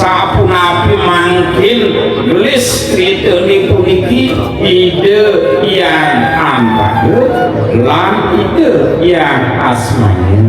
sapunapi mangkin gelis kriteuni puniki ide yang ampade lan ide yang asmanya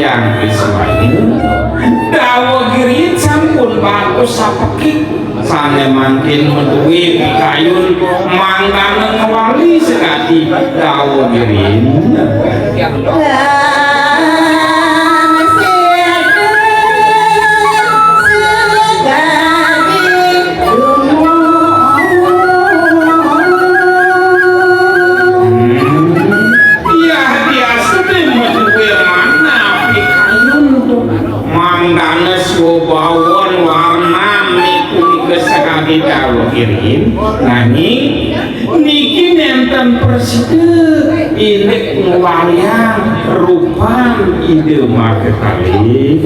yang Ismail dawa girit sampun bagus sapekik sane mangkin meduwi kayun mangkane ngewali sekati dawa girit nani niki nenten presiden ini ngewalian rupan ide maka kali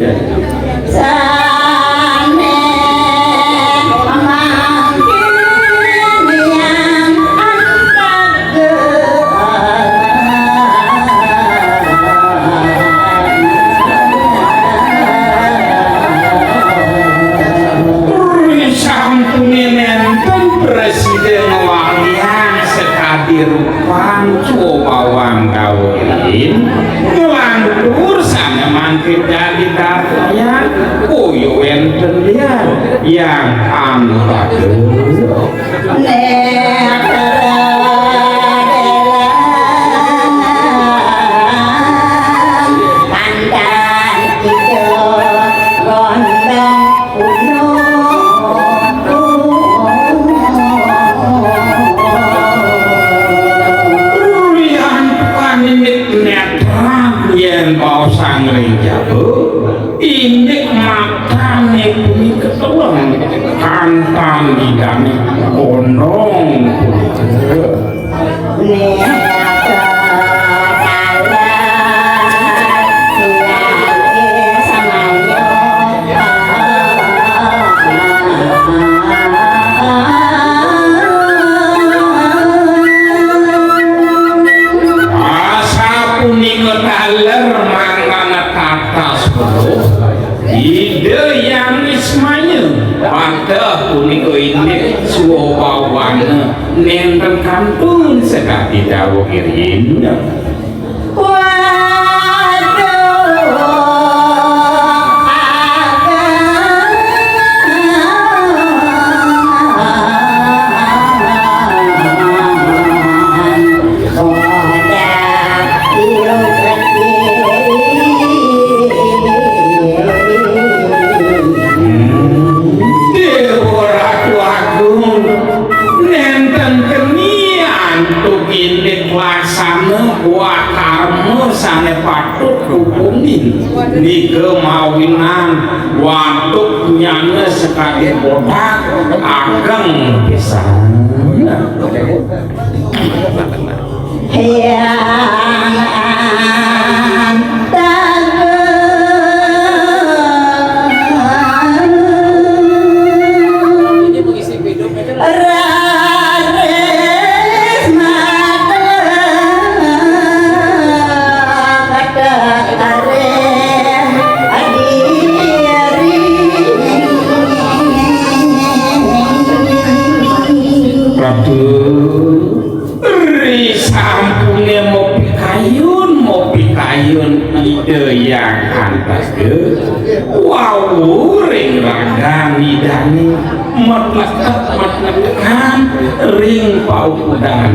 rupan cobawang kawin ngelantur sana mangkir jadi datanya koyo enten dia yang ampade kantang didami onong asa punika taler mangkana katas ide yang Ismail pada punika ini suwawana nenten kantun sekati dawa kirim di kemawinan waktu nyana sekali botak ageng pisan ide yang antas ke wow ring ragang idani matlakan ring paukudan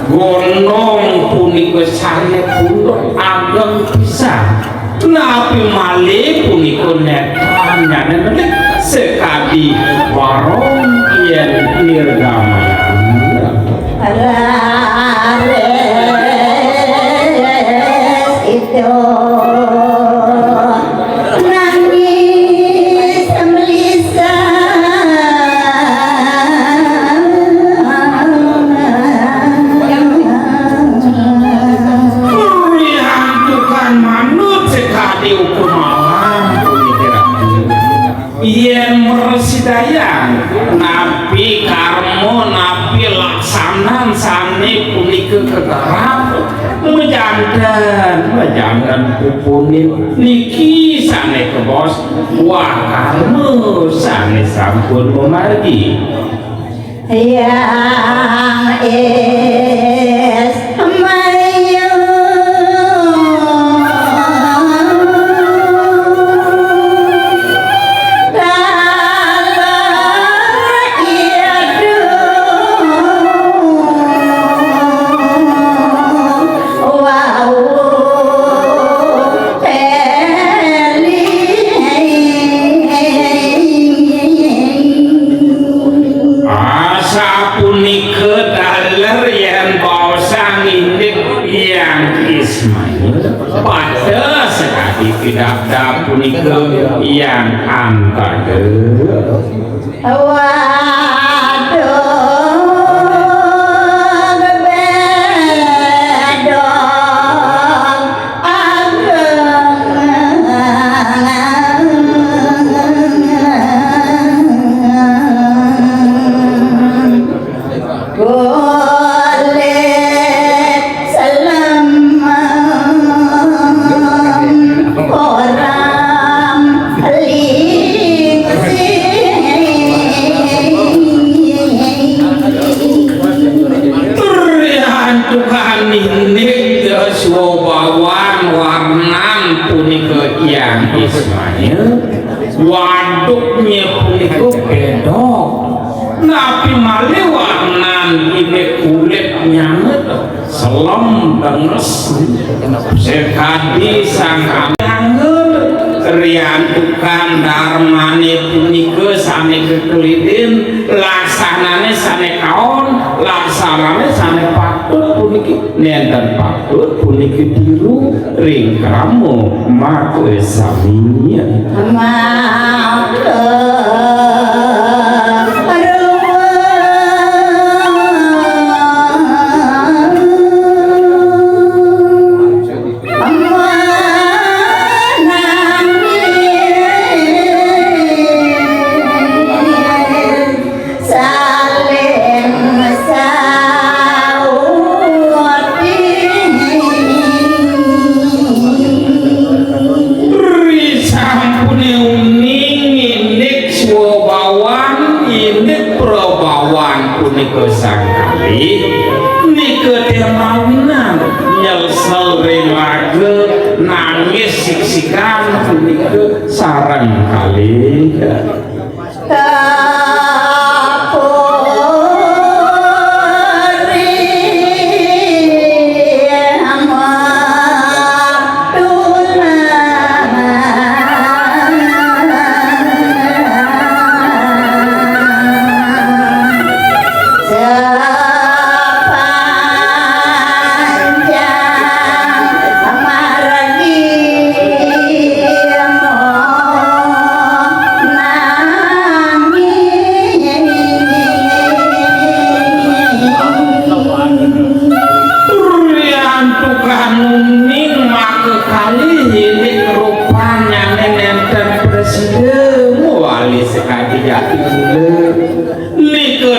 gonong punika sane pundhut ageng pisan napi malih punika netan nyanen sekadi warung yen nirgamaya rares itu yen mersidayang napi karmo napi laksanan sane punika kegarap mejandan pupunin niki sane kebos wah karmo sane sampun memargi yang es pada sekali tidak ada punika yang antara waduknya punika bedok napi malih warnan ini kulit nyanget selem denges sekadi sang nyanget riantukan darmane punika sane kekelidin laksanane sane kaon laksanane sane patut puniki nenten patut puniki biru ring kramo make saminya sangkali nike mawinan nyelsel relage nangis siksikan nike sarang kali Nah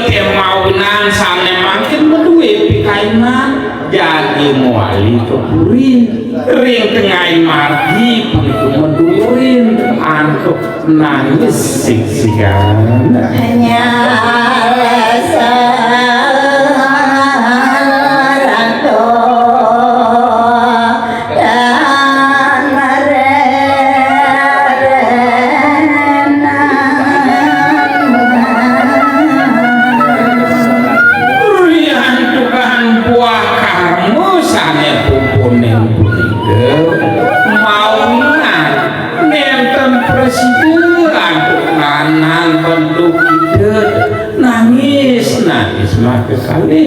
teh maunan sane makin menduwe pikainan jadi muali kepurin ring tengah margi begitu mendurin antuk nangis siksikan hanya nangis mah kekali